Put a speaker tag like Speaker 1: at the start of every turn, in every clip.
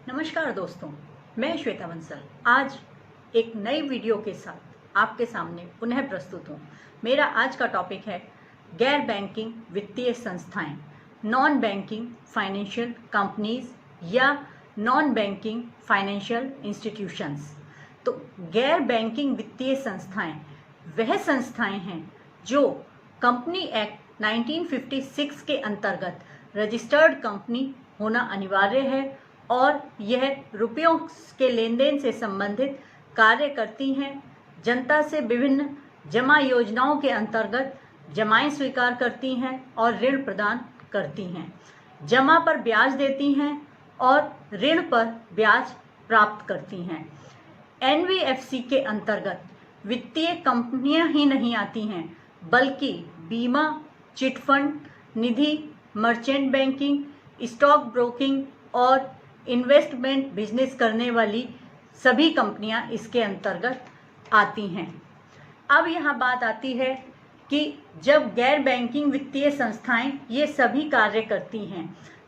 Speaker 1: नमस्कार दोस्तों, मैं श्वेता बंसल आज एक नई वीडियो के साथ आपके सामने पुनः प्रस्तुत हूँ। मेरा आज का टॉपिक है गैर बैंकिंग वित्तीय संस्थाएं, नॉन बैंकिंग फाइनेंशियल कंपनीज या नॉन बैंकिंग फाइनेंशियल इंस्टीट्यूशंस। तो गैर बैंकिंग वित्तीय संस्थाएं वह संस्थाएं हैं जो कंपनी एक्ट 1956 के अंतर्गत रजिस्टर्ड कंपनी होना अनिवार्य है और यह रुपयों के लेन देन से संबंधित कार्य करती हैं। जनता से विभिन्न जमा योजनाओं के अंतर्गत जमाएं स्वीकार करती हैं और ऋण प्रदान करती हैं, जमा पर ब्याज देती हैं और ऋण पर ब्याज प्राप्त करती हैं। एनबीएफसी के अंतर्गत वित्तीय कंपनियां ही नहीं आती हैं, बल्कि बीमा, चिटफंड, निधि, मर्चेंट बैंकिंग, स्टॉक ब्रोकिंग और इन्वेस्टमेंट बिजनेस करने वाली सभी कंपनियां इसके अंतर्गत आती हैं। अब यहाँ बात आती है कि जब गैर बैंकिंग वित्तीय संस्थाएं ये सभी कार्य करती हैं,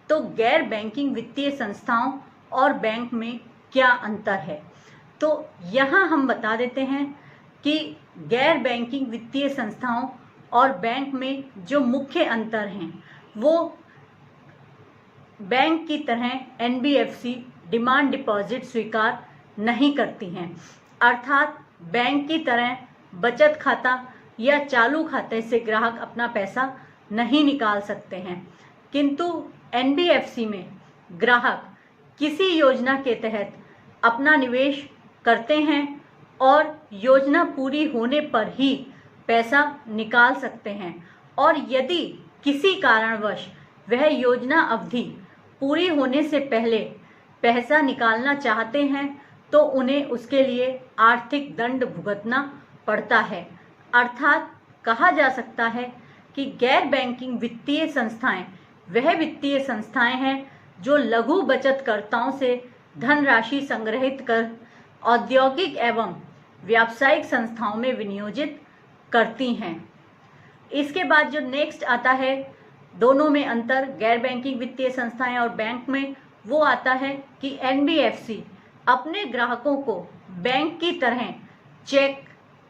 Speaker 1: तो गैर बैंकिंग वित्तीय संस्थाओं और बैंक में क्या अंतर है। तो यहाँ हम बता देते हैं कि गैर बैंकिंग वित्तीय संस्थाओं और बैंक में जो मुख्य अंतर हैं वो बैंक की तरह एनबीएफसी डिमांड डिपॉजिट स्वीकार नहीं करती हैं, अर्थात बैंक की तरह बचत खाता या चालू खाते से ग्राहक अपना पैसा नहीं निकाल सकते हैं। किंतु एनबीएफसी में ग्राहक किसी योजना के तहत अपना निवेश करते हैं और योजना पूरी होने पर ही पैसा निकाल सकते हैं, और यदि किसी कारणवश वह योजना अवधि पूरी होने से पहले पैसा निकालना चाहते हैं तो उन्हें उसके लिए आर्थिक दंड भुगतना पड़ता है। अर्थात कहा जा सकता है कि गैर बैंकिंग वित्तीय संस्थाएं वह वित्तीय संस्थाएं हैं जो लघु बचतकर्ताओं से धनराशि संग्रहित कर औद्योगिक एवं व्यावसायिक संस्थाओं में विनियोजित करती हैं। इसके बाद जो नेक्स्ट आता है दोनों में अंतर, गैर बैंकिंग वित्तीय संस्थाएं और बैंक में, वो आता है कि एनबीएफसी अपने ग्राहकों को बैंक की तरह चेक,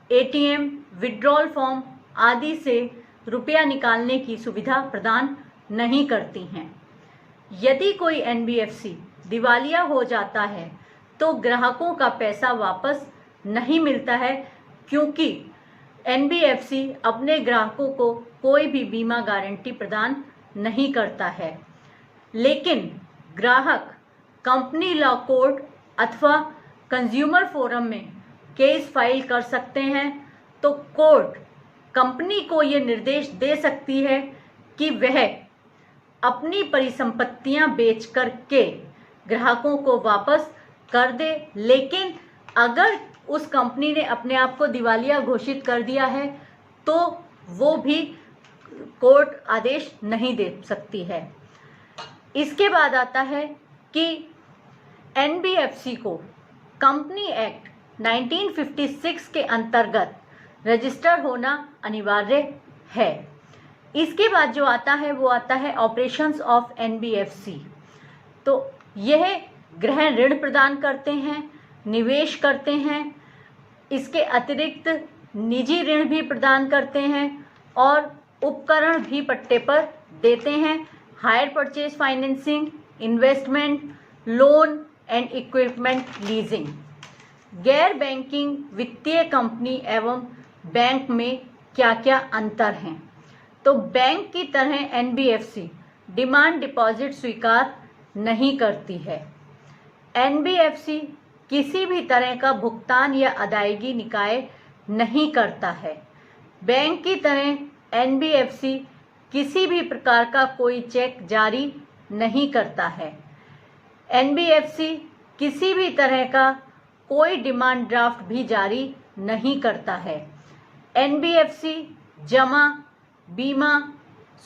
Speaker 1: एटीएम, विड्रॉल फॉर्म आदि से रुपया निकालने की सुविधा प्रदान नहीं करती हैं। यदि कोई एनबीएफसी दिवालिया हो जाता है तो ग्राहकों का पैसा वापस नहीं मिलता है, क्योंकि एनबीएफसी अपने ग्राहकों को कोई भी बीमा गारंटी प्रदान नहीं करता है। लेकिन ग्राहक कंपनी लॉ कोर्ट अथवा कंज्यूमर फोरम में केस फाइल कर सकते हैं। तो कोर्ट कंपनी को ये निर्देश दे सकती है कि वह अपनी परिसंपत्तियां बेच कर के ग्राहकों को वापस कर दे। लेकिन अगर उस कंपनी ने अपने आप को दिवालिया घोषित कर दिया है तो वो भी कोर्ट आदेश नहीं दे सकती है। इसके बाद आता है कि एनबीएफसी को कंपनी एक्ट 1956 के अंतर्गत रजिस्टर होना अनिवार्य है। इसके बाद जो आता है वो आता है ऑपरेशंस ऑफ एनबीएफसी। तो यह गृह ऋण प्रदान करते हैं, निवेश करते हैं, इसके अतिरिक्त निजी ऋण भी प्रदान करते हैं और उपकरण भी पट्टे पर देते हैं। Hire purchase financing, investment, loan and equipment leasing. गैर बैंकिंग वित्तीय कंपनी एवं बैंक में क्या क्या अंतर हैं। तो बैंक की तरह एनबीएफसी डिमांड डिपॉजिट स्वीकार नहीं करती है। एनबीएफसी किसी भी तरह का भुगतान या अदायगी निकाय नहीं करता है। बैंक की तरह एनबीएफसी किसी भी प्रकार का कोई चेक जारी नहीं करता है। एनबीएफसी किसी भी तरह का कोई डिमांड ड्राफ्ट भी जारी नहीं करता है। एनबीएफसी जमा, बीमा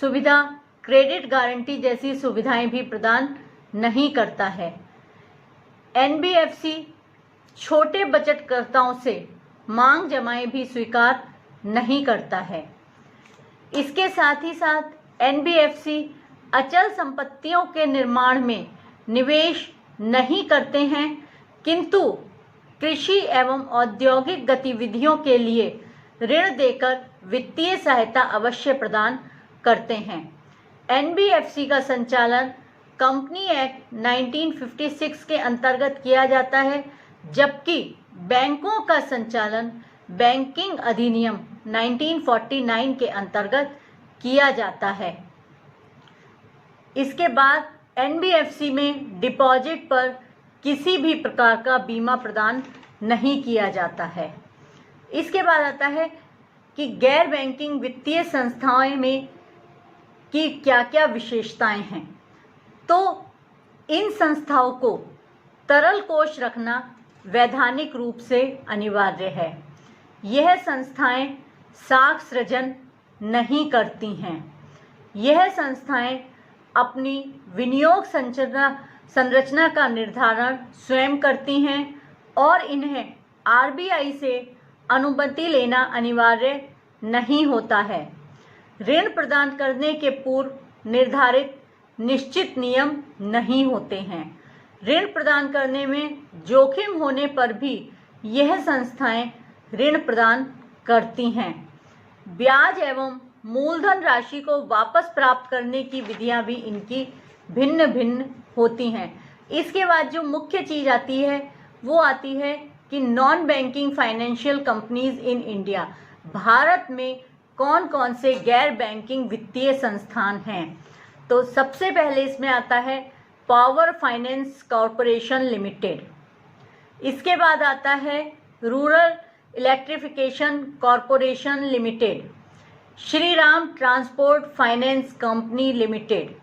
Speaker 1: सुविधा, क्रेडिट गारंटी जैसी सुविधाएं भी प्रदान नहीं करता है। एनबीएफसी छोटे बचतकर्ताओं से मांग जमाएं भी स्वीकार नहीं करता है। इसके साथ ही साथ एनबीएफसी अचल संपत्तियों के निर्माण में निवेश नहीं करते हैं, किंतु कृषि एवं औद्योगिक गतिविधियों के लिए ऋण देकर वित्तीय सहायता अवश्य प्रदान करते हैं। एनबीएफसी का संचालन कंपनी एक्ट 1956 के अंतर्गत किया जाता है, जबकि बैंकों का संचालन बैंकिंग अधिनियम 1949 के अंतर्गत किया जाता है। इसके बाद एनबीएफसी में डिपॉजिट पर किसी भी प्रकार का बीमा प्रदान नहीं किया जाता है। इसके बाद आता है कि गैर बैंकिंग वित्तीय संस्थाओं में की क्या क्या विशेषताएं हैं। तो इन संस्थाओं को तरल कोष रखना वैधानिक रूप से अनिवार्य है। यह संस्थाएं साख सृजन नहीं करती हैं। यह संस्थाएं अपनी विनियोग संरचना का निर्धारण स्वयं करती हैं और इन्हें आरबीआई से अनुमति लेना अनिवार्य नहीं होता है। ऋण प्रदान करने के पूर्व निर्धारित निश्चित नियम नहीं होते हैं। ऋण प्रदान करने में जोखिम होने पर भी यह संस्थाएं ऋण प्रदान करती हैं। ब्याज एवं मूलधन राशि को वापस प्राप्त करने की विधियां भी इनकी भिन्न भिन्न होती हैं। इसके बाद जो मुख्य चीज आती है वो आती है कि non banking financial companies in India. Bharat में कौन कौन से गैर बैंकिंग वित्तीय संस्थान हैं। तो सबसे पहले इसमें आता है पावर फाइनेंस कॉरपोरेशन लिमिटेड। इसके बाद आता है rural electrification corporation limited, Shriram transport finance company limited,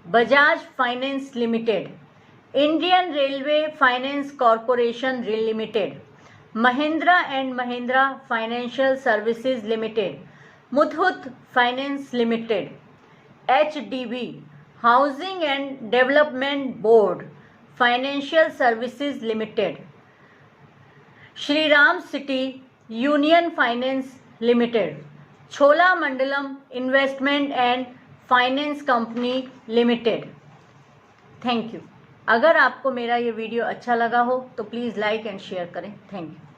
Speaker 1: Bajaj finance limited, Indian railway finance corporation limited, Mahindra and Mahindra financial services limited, Muthoot finance limited, HDB housing and development board financial services limited, Shriram city union finance limited, Cholamandalam investment and finance company limited. Thank you. अगर आपको मेरा ये video अच्छा लगा हो तो please like and share करें। Thank you.